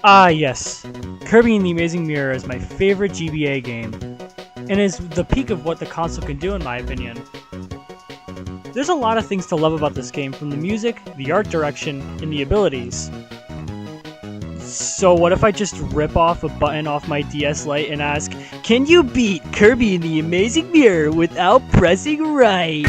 Ah yes, Kirby and the Amazing Mirror is my favorite GBA game, and is the peak of what the console can do in my opinion. There's a lot of things to love about this game, from the music, the art direction, and the abilities. So what if I just rip off a button off my DS Lite and ask, can you beat Kirby and the Amazing Mirror without pressing right?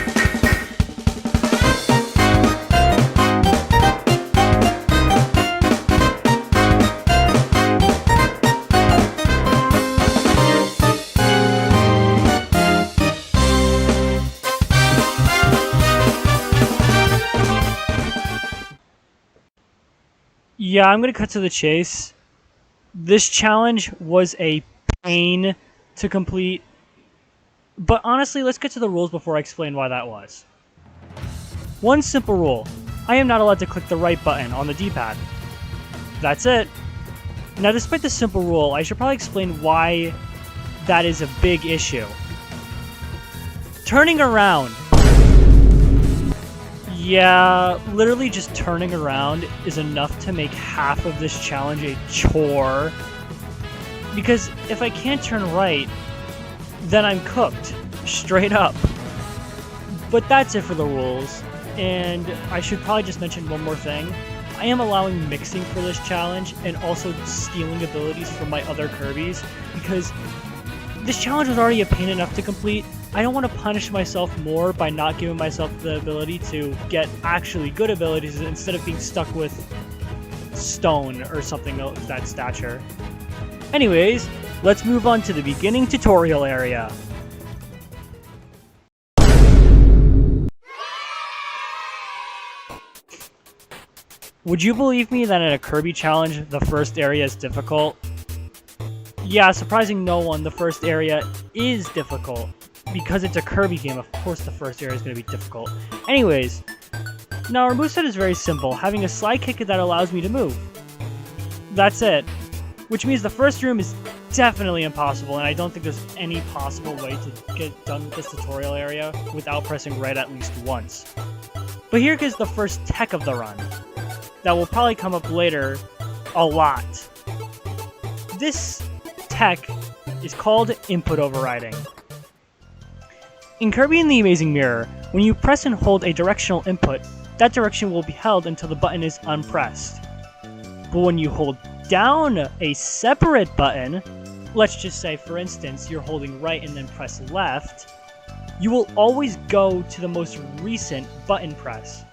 Yeah, I'm gonna cut to the chase. This challenge was a pain to complete, but honestly, let's get to the rules before I explain why that was. One simple rule: I am not allowed to click the right button on the D-pad. That's it. Now, despite this simple rule, I should probably explain why that is a big issue. Turning around. Yeah, literally just turning around is enough to make half of this challenge a chore. Because if I can't turn right, then I'm cooked. Straight up. But that's it for the rules. And I should probably just mention one more thing. I am allowing mixing for this challenge and also stealing abilities from my other Kirbys, because this challenge was already a pain enough to complete. I don't want to punish myself more by not giving myself the ability to get actually good abilities instead of being stuck with stone or something of that stature. Anyways, let's move on to the beginning tutorial area. Would you believe me that in a Kirby challenge, the first area is difficult? Yeah, surprising no one, the first area is difficult. Because it's a Kirby game, of course the first area is going to be difficult. Anyways, now our moveset is very simple, having a slide kick that allows me to move. That's it. Which means the first room is definitely impossible, and I don't think there's any possible way to get done with this tutorial area without pressing right at least once. But here is the first tech of the run. That will probably come up later a lot. This tech is called input overriding. In Kirby and the Amazing Mirror, when you press and hold a directional input, that direction will be held until the button is unpressed. But when you hold down a separate button, let's just say for instance you're holding right and then press left, you will always go to the most recent button press.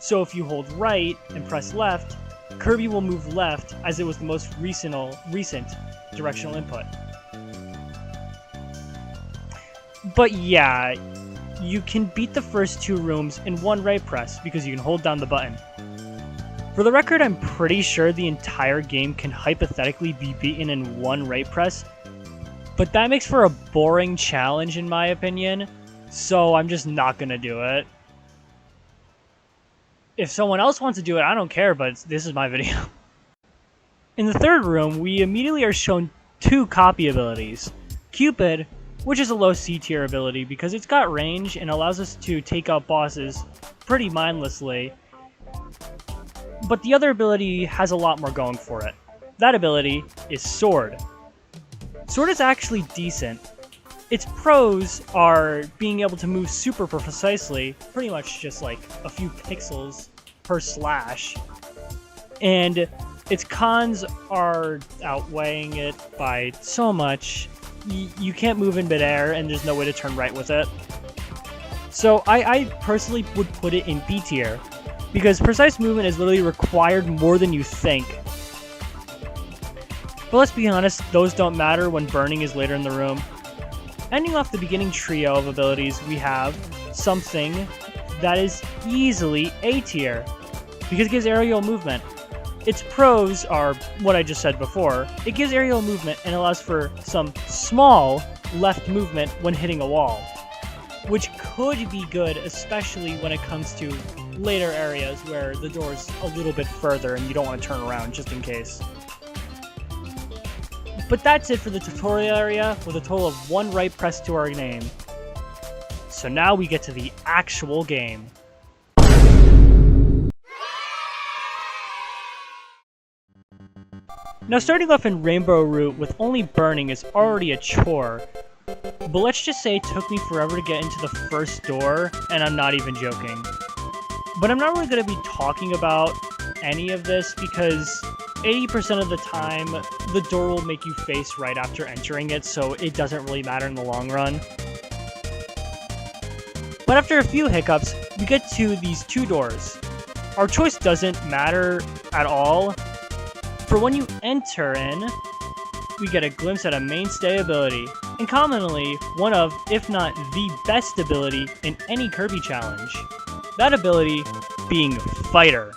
So if you hold right and press left, Kirby will move left as it was the most recent directional input. But yeah, you can beat the first two rooms in one right press because you can hold down the button. For the record, I'm pretty sure the entire game can hypothetically be beaten in one right press, but that makes for a boring challenge in my opinion, so I'm just not gonna do it. If someone else wants to do it, I don't care, but this is my video. In the third room, we immediately are shown two copy abilities. Cupid, which is a low C tier ability because it's got range and allows us to take out bosses pretty mindlessly. But the other ability has a lot more going for it. That ability is Sword. Sword is actually decent. Its pros are being able to move super precisely, pretty much just like a few pixels per slash. And its cons are outweighing it by so much. You can't move in midair, and there's no way to turn right with it. So I personally would put it in B tier, because precise movement is literally required more than you think. But let's be honest, those don't matter when burning is later in the room. Ending off the beginning trio of abilities, we have something that is easily A tier, because it gives aerial movement. Its pros are what I just said before. It gives aerial movement and allows for some small left movement when hitting a wall, which could be good, especially when it comes to later areas where the door's a little bit further and you don't want to turn around just in case. But that's it for the tutorial area, with a total of one right press to our name. So now we get to the actual game. Now starting off in Rainbow Route with only burning is already a chore, but let's just say it took me forever to get into the first door, and I'm not even joking. But I'm not really going to be talking about any of this because 80% of the time, the door will make you face right after entering it, so it doesn't really matter in the long run. But after a few hiccups, we get to these two doors. Our choice doesn't matter at all. For when you enter in, we get a glimpse at a mainstay ability, and commonly one of, if not the best ability in any Kirby challenge. That ability being Fighter.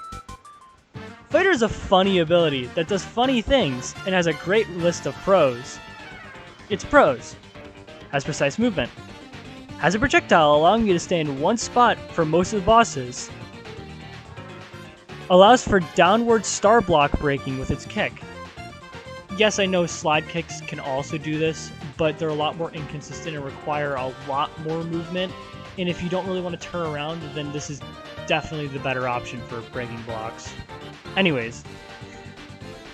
Fighter is a funny ability that does funny things and has a great list of pros. Its pros: has precise movement, has a projectile allowing you to stay in one spot for most of the bosses, allows for downward star block breaking with its kick. Yes, I know slide kicks can also do this, but they're a lot more inconsistent and require a lot more movement, and if you don't really want to turn around, then this is definitely the better option for breaking blocks. Anyways,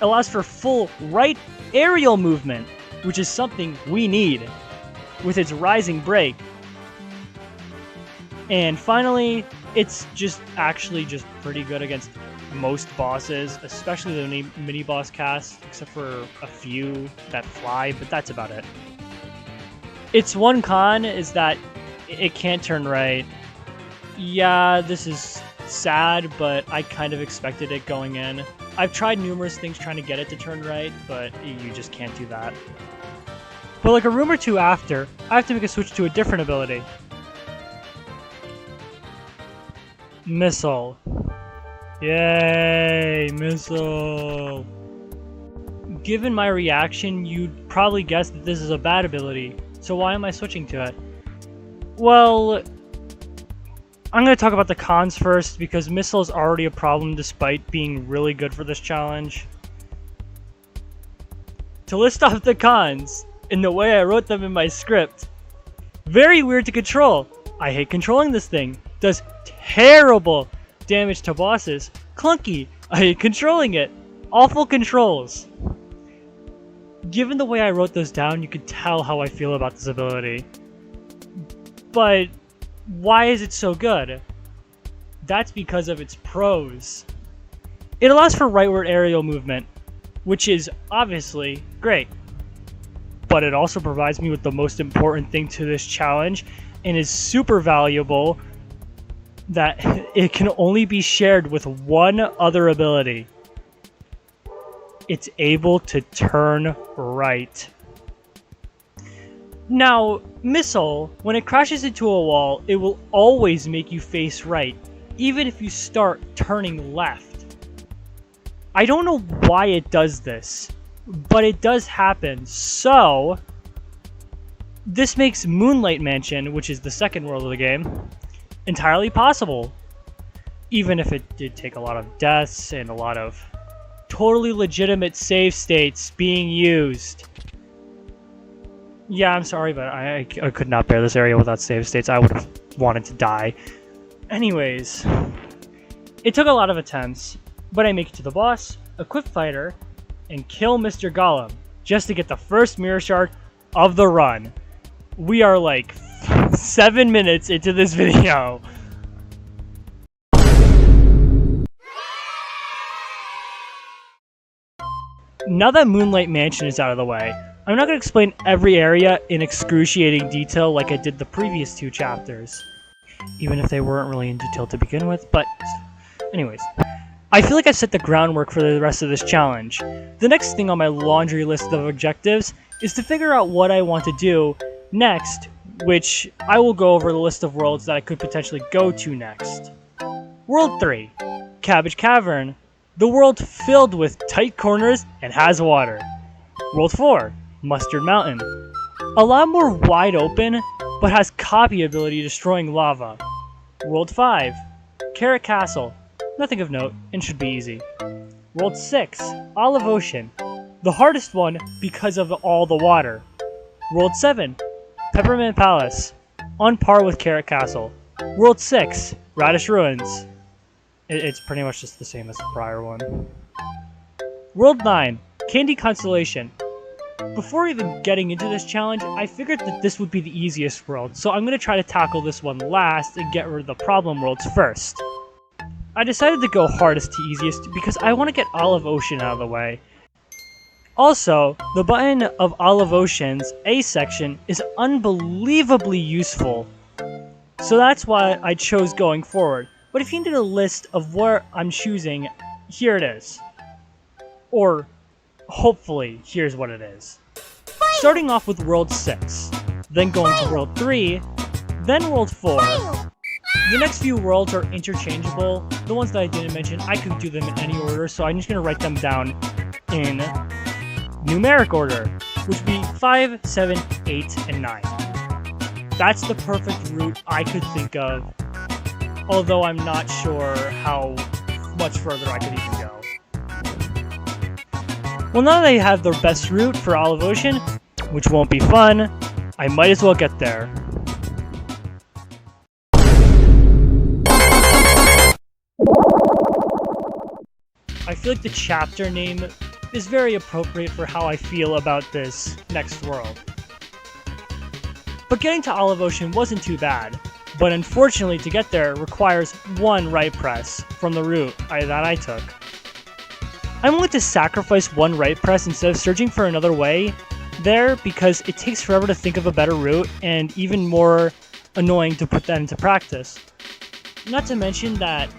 allows for full right aerial movement, which is something we need, with its rising break. And finally, it's actually just pretty good against most bosses, especially the mini-boss cast, except for a few that fly, but that's about it. Its one con is that it can't turn right. Yeah, this is sad, but I kind of expected it going in. I've tried numerous things trying to get it to turn right, but you just can't do that. But like a room or two after, I have to make a switch to a different ability. Missile. Yay, missile. Given my reaction, you'd probably guess that this is a bad ability, so why am I switching to it? Well, I'm going to talk about the cons first, because missile is already a problem despite being really good for this challenge. To list off the cons, in the way I wrote them in my script: very weird to control. I hate controlling this thing. Does terrible damage to bosses. Clunky. I hate controlling it. Awful controls. Given the way I wrote those down, you could tell how I feel about this ability. But why is it so good? That's because of its pros. It allows for rightward aerial movement, which is obviously great. But it also provides me with the most important thing to this challenge, and is super valuable, that it can only be shared with one other ability. It's able to turn right. Now, missile, when it crashes into a wall, it will always make you face right, even if you start turning left. I don't know why it does this, but it does happen. So this makes Moonlight Mansion, which is the second world of the game, entirely possible. Even if it did take a lot of deaths and a lot of totally legitimate save states being used. Yeah, I'm sorry, but I could not bear this area without save states. I would have wanted to die. Anyways, it took a lot of attempts, but I make it to the boss, equip Fighter, and kill Mr. Golem, just to get the first mirror shard of the run. We are like 7 minutes into this video. Now that Moonlight Mansion is out of the way, I'm not going to explain every area in excruciating detail like I did the previous 2 chapters, even if they weren't really in detail to begin with, but anyways. I feel like I've set the groundwork for the rest of this challenge. The next thing on my laundry list of objectives is to figure out what I want to do next, which I will go over the list of worlds that I could potentially go to next. World 3, Cabbage Cavern, the world filled with tight corners and has water. World 4, Mustard Mountain, a lot more wide open, but has copy ability destroying lava. World 5, Carrot Castle, nothing of note and should be easy. World 6, Olive Ocean, the hardest one because of all the water. World 7, Peppermint Palace, on par with Carrot Castle. World 6, Radish Ruins. It's pretty much just the same as the prior one. World 9, Candy Constellation. Before even getting into this challenge, I figured that this would be the easiest world, so I'm going to try to tackle this one last and get rid of the problem worlds first. I decided to go hardest to easiest because I want to get Olive Ocean out of the way. Also, the button of Olive Ocean's A section is unbelievably useful, so that's why I chose going forward. But if you need a list of what I'm choosing, here it is. Or, hopefully, here's what it is. Starting off with World 6, then going to World 3, then World 4. The next few worlds are interchangeable. The ones that I didn't mention, I could do them in any order, so I'm just going to write them down in numeric order, which would be 5, 7, 8, and 9. That's the perfect route I could think of, although I'm not sure how much further I could even go. Well, now that I have the best route for Olive Ocean, which won't be fun, I might as well get there. I feel like the chapter name is very appropriate for how I feel about this next world. But getting to Olive Ocean wasn't too bad, but unfortunately to get there requires one right press from the route that I took. I'm willing to sacrifice one right press instead of searching for another way there because it takes forever to think of a better route and even more annoying to put that into practice. Not to mention that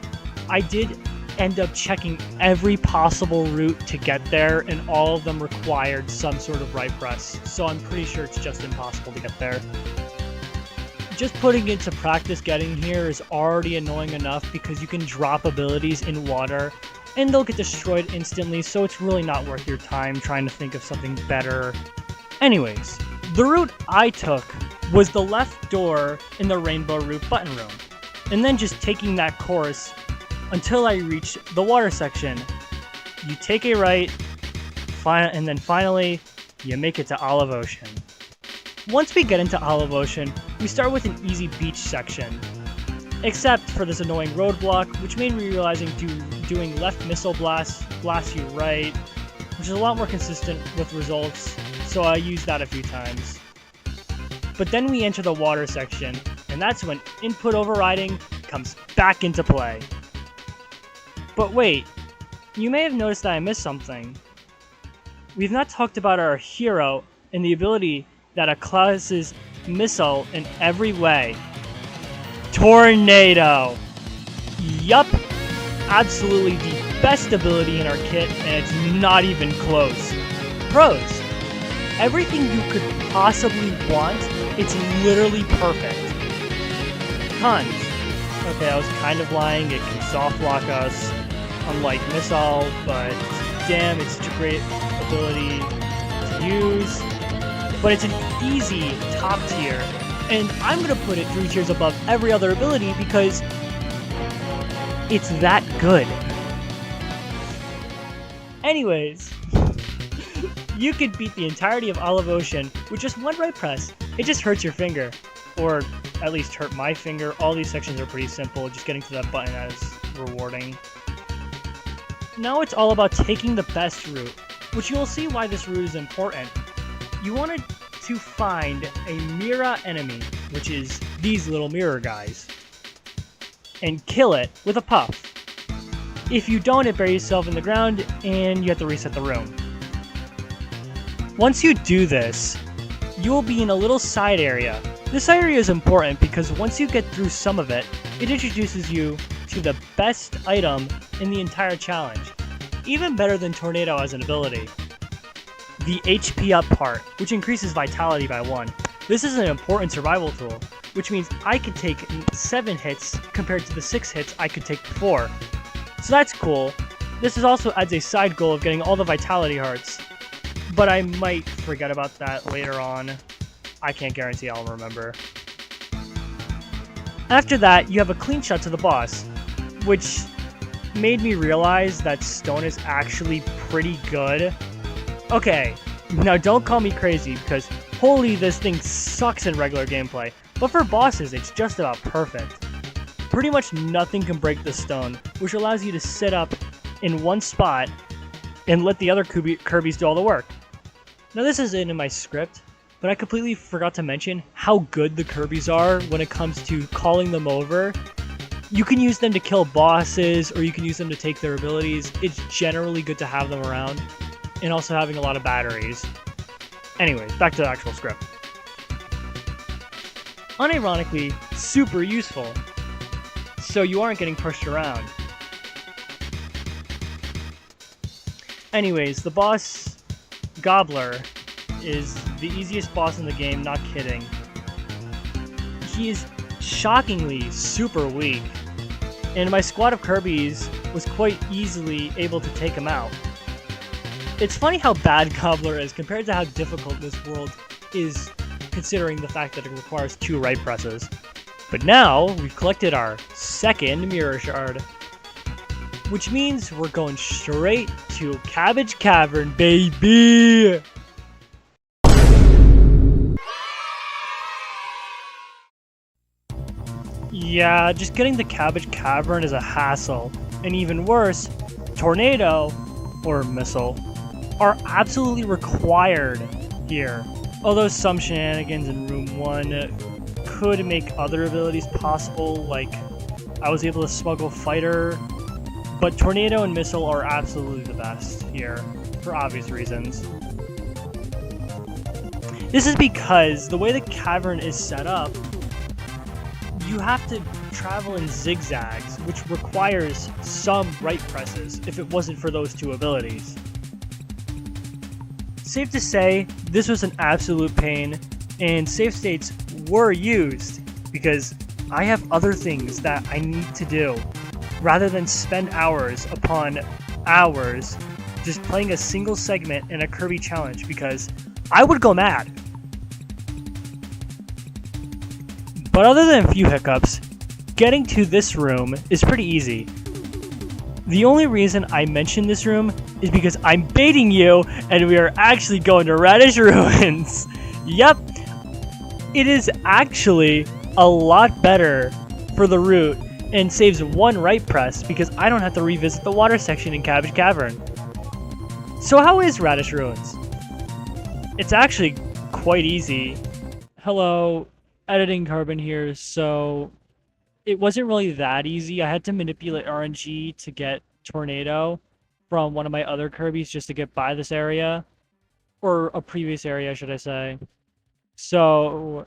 I did end up checking every possible route to get there, and all of them required some sort of right press, so I'm pretty sure it's just impossible to get there. Just putting into practice getting here is already annoying enough because you can drop abilities in water and they'll get destroyed instantly, so it's really not worth your time trying to think of something better. Anyways, the route I took was the left door in the Rainbow Route button room, and then just taking that course until I reach the water section. You take a right, and then finally, you make it to Olive Ocean. Once we get into Olive Ocean, we start with an easy beach section. Except for this annoying roadblock, which made me realizing doing left missile blasts you right, which is a lot more consistent with results, so I used that a few times. But then we enter the water section, and that's when input overriding comes back into play. But wait, you may have noticed that I missed something. We've not talked about our hero and the ability that acclases missile in every way. Tornado! Yup, absolutely the best ability in our kit, and it's not even close. Pros: everything you could possibly want, it's literally perfect. Cons: okay, I was kind of lying, it can soft lock us, unlike Missile, but damn, it's such a great ability to use. But it's an easy top tier, and I'm gonna put it 3 tiers above every other ability because it's that good. Anyways, you could beat the entirety of Olive Ocean with just one right press. It just hurts your finger, or at least hurt my finger. All these sections are pretty simple, just getting to that button that is rewarding. Now it's all about taking the best route, which you'll see why this route is important. You wanted to find a mirror enemy, which is these little mirror guys, and kill it with a puff. If you don't, it buries yourself in the ground and you have to reset the room. Once you do this, you will be in a little side area. This area is important because once you get through some of it, it introduces you to the best item in the entire challenge, even better than Tornado as an ability. The HP up part, which increases vitality by 1. This is an important survival tool, which means I could take 7 hits compared to the 6 hits I could take before. So that's cool. This also adds a side goal of getting all the vitality hearts, but I might forget about that later on. I can't guarantee I'll remember. After that, you have a clean shot to the boss, which made me realize that stone is actually pretty good. Okay, now don't call me crazy because holy, this thing sucks in regular gameplay, but for bosses it's just about perfect. Pretty much nothing can break the stone, which allows you to sit up in one spot and let the other Kirbys do all the work. Now this isn't in my script, but I completely forgot to mention how good the Kirbys are when it comes to calling them over. You can use them to kill bosses, or you can use them to take their abilities. It's generally good to have them around, and also having a lot of batteries. Anyways, back to the actual script. Unironically, super useful, so you aren't getting pushed around. Anyways, the boss, Gobbler, is the easiest boss in the game, not kidding. He is shockingly super weak, and my squad of Kirbys was quite easily able to take him out. It's funny how bad Gobbler is compared to how difficult this world is, considering the fact that it requires 2 right presses. But now, we've collected our second mirror shard, which means we're going straight to Cabbage Cavern, baby! Yeah, just getting the Cabbage Cavern is a hassle. And even worse, Tornado, or Missile, are absolutely required here. Although some shenanigans in Room 1 could make other abilities possible, like I was able to smuggle Fighter, but Tornado and Missile are absolutely the best here, for obvious reasons. This is because the way the cavern is set up, you have to travel in zigzags, which requires some right presses if it wasn't for those 2 abilities. Safe to say, this was an absolute pain, and save states were used because I have other things that I need to do, rather than spend hours upon hours just playing a single segment in a Kirby challenge, because I would go mad. But other than a few hiccups, getting to this room is pretty easy. The only reason I mention this room is because I'm baiting you and we are actually going to Radish Ruins. Yep, it is actually a lot better for the route and saves 1 right press because I don't have to revisit the water section in Cabbage Cavern. So how is Radish Ruins? It's actually quite easy. Hello, Editing Carbon here. So it wasn't really that easy. I had to manipulate RNG to get Tornado from one of my other Kirbys just to get by this area, or a previous area, should I say. So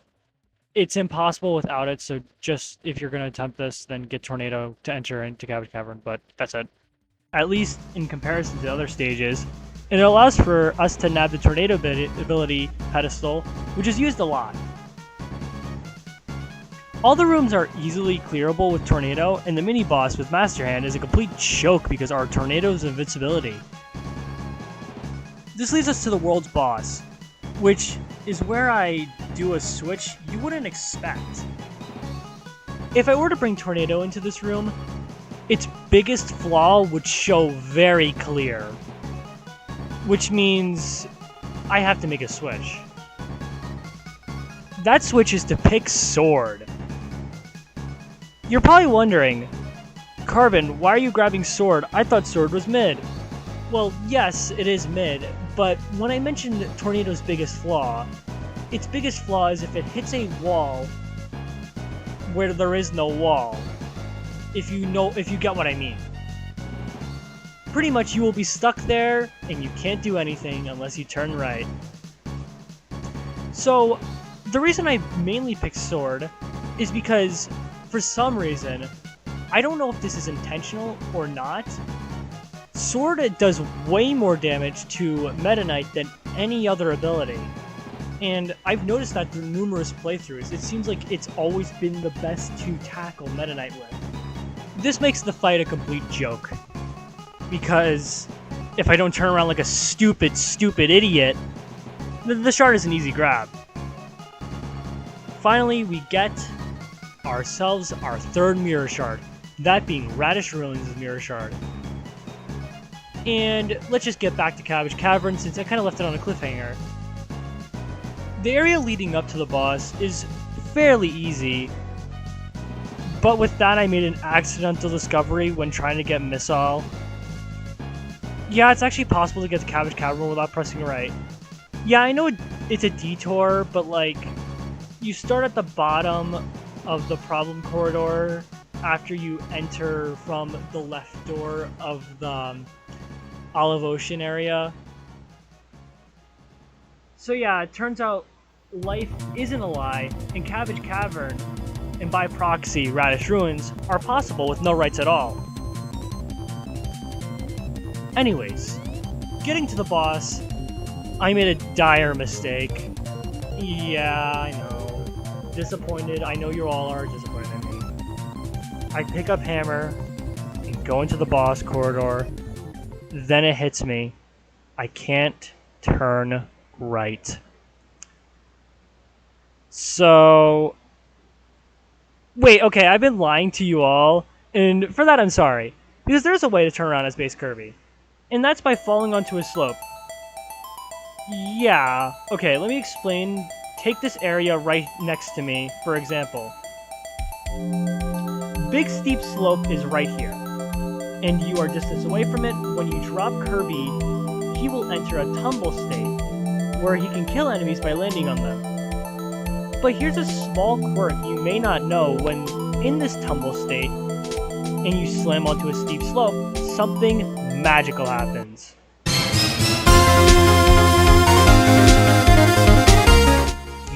it's impossible without it, so just if you're going to attempt this, then get Tornado to enter into Cabbage Cavern, but that's it. At least in comparison to other stages. And it allows for us to nab the Tornado ability pedestal, which is used a lot. All the rooms are easily clearable with Tornado, and the mini-boss with Master Hand is a complete joke because our Tornado's invincibility. This leads us to the world's boss, which is where I do a switch you wouldn't expect. If I were to bring Tornado into this room, its biggest flaw would show very clear, which means I have to make a switch. That switch is to pick Sword. You're probably wondering, Carbon, why are you grabbing Sword? I thought Sword was mid. Well, yes, it is mid, but when I mentioned Tornado's biggest flaw, its biggest flaw is if it hits a wall where there is no wall. If you get what I mean. Pretty much you will be stuck there and you can't do anything unless you turn right. So, the reason I mainly picked Sword is because, for some reason, I don't know if this is intentional or not, Sword does way more damage to Meta Knight than any other ability. And I've noticed that through numerous playthroughs. It seems like it's always been the best to tackle Meta Knight with. This makes the fight a complete joke, because if I don't turn around like a stupid idiot, the shard is an easy grab. Finally, we get ourselves our 3rd mirror shard, that being Radish Ruins' mirror shard. And let's just get back to Cabbage Cavern since I kind of left it on a cliffhanger. The area leading up to the boss is fairly easy, but with that I made an accidental discovery when trying to get Missile. Yeah, it's actually possible to get to Cabbage Cavern without pressing right. Yeah, I know it's a detour, but like, you start at the bottom of the problem corridor after you enter from the left door of the Olive Ocean area. So yeah, it turns out life isn't a lie, and Cabbage Cavern, and by proxy, Radish Ruins, are possible with no rights at all. Anyways, getting to the boss, I made a dire mistake. Yeah, I know. Disappointed. I know you all are disappointed in me. I pick up hammer and go into the boss corridor. Then it hits me. I can't turn right. So... Wait, okay, I've been lying to you all, and for that I'm sorry. Because there's a way to turn around as base Kirby. And that's by falling onto a slope. Yeah, okay, let me explain. Take this area right next to me, for example. Big steep slope is right here. And you are distance away from it. When you drop Kirby, he will enter a tumble state, where he can kill enemies by landing on them. But here's a small quirk you may not know. When in this tumble state, and you slam onto a steep slope, something magical happens.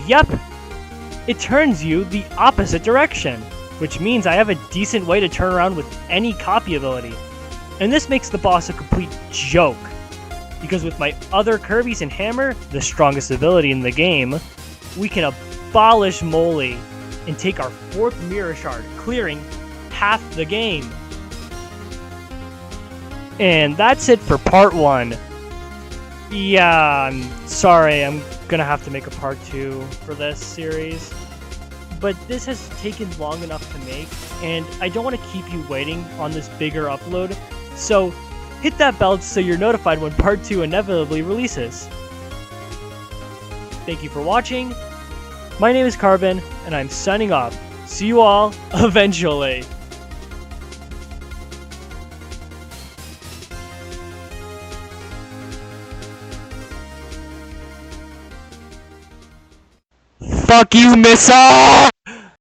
Yep, it turns you the opposite direction, which means I have a decent way to turn around with any copy ability. And this makes the boss a complete joke, because with my other Kirbys and Hammer, the strongest ability in the game, we can abolish Moly and take our 4th Mirror Shard, clearing half the game. And that's it for part 1. Yeah, I'm sorry, I'm gonna have to make a part 2 for this series. But this has taken long enough to make, and I don't want to keep you waiting on this bigger upload, so hit that bell so you're notified when part 2 inevitably releases. Thank you for watching. My name is Carbon, and I'm signing off. See you all eventually. Fuck you, missile!